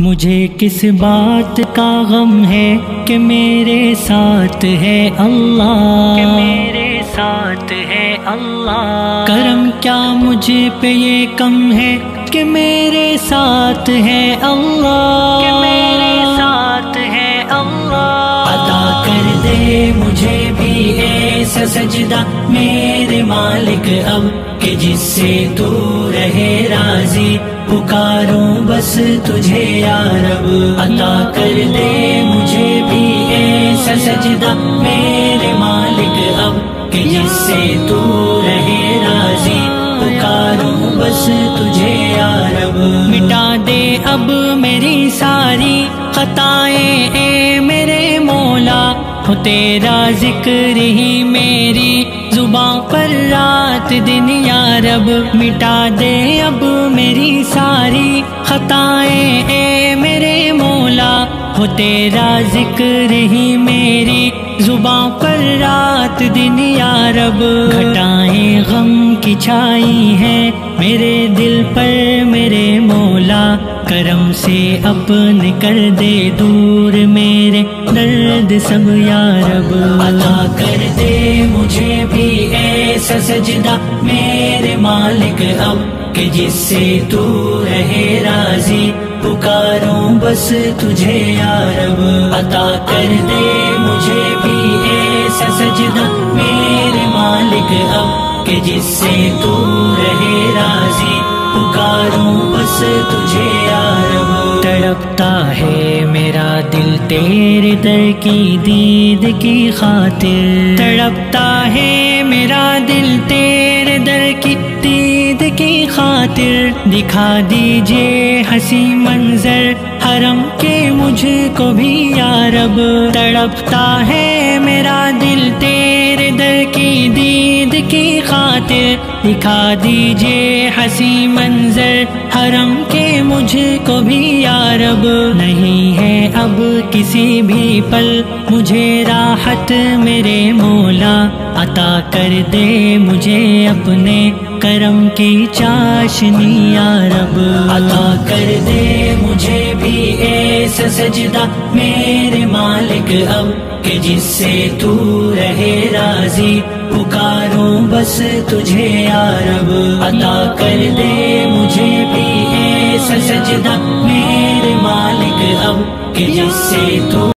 مجھے کس بات کا غم ہے کہ میرے ساتھ ہے اللہ، کہ میرے ساتھ ہے اللہ۔ کرم کیا مجھ پہ یہ کم ہے کہ میرے ساتھ ہے اللہ، کہ میرے ساتھ ہے اللہ۔ عطا کر دے مجھے بھی ایسا سجدہ میرے مالک اب کہ جس سے تو رہے راضی، پکاروں بس تجھے یا رب۔ عطا کر دے مجھے بھی ایسا سجدہ میرے مالک اب کہ جس سے تو رہے راضی، پکاروں بس تجھے یا رب۔ مٹا دے اب میری ساری خطائیں اے میرے مولا، ہو تیرا ذکر ہی میری زباں پر رات دن یا رب۔ مٹا دے اب میری ساری خطائیں اے میرے مولا، ہو تیرا ذکر ہی میری زباں پر رات دن یا رب۔ گھٹائیں غم کی چھائی ہیں میرے دل پر میرے مولا، کرم سے اپنے کر دے دور میرے درد سب یا رب۔ عطا کر دے مجھے بھی ایسا سجدہ میرے مالک اب کہ جس سے تو رہے راضی، پکاروں بس تجھے یا رب۔ عطا کر دے مجھے بھی ایسا سجدہ میرے مالک اب کہ جس سے تو رہے راضی، پکاروں بس تجھے یا رب۔ تڑپتا ہے میرا دل تیرے در کی دید کی خاطر، تڑپتا ہے میرا دل تیرے در کی دید کی خاطر۔ دکھا دیجئے حسی منظر حرم کے مجھ کو بھی یا رب۔ تڑپتا ہے میرا دل تیرے در کی دید کی خاطر، دکھا دیجئے حسی منظر حرم کے مجھ کو بھی یا رب۔ نہیں ہے اب کسی بھی پل مجھے راحت میرے مولا، عطا کر دے مجھے اپنے کرم کی چاشنی یا رب۔ عطا کر دے مجھے بھی ایسا سجدہ میرے مالک اب کہ جس سے تو رہے راضی، پکاروں بس تجھے یا رب۔ عطا کر دے مجھے بھی ایسا سجدہ میرے مالک اب کہ جس سے تو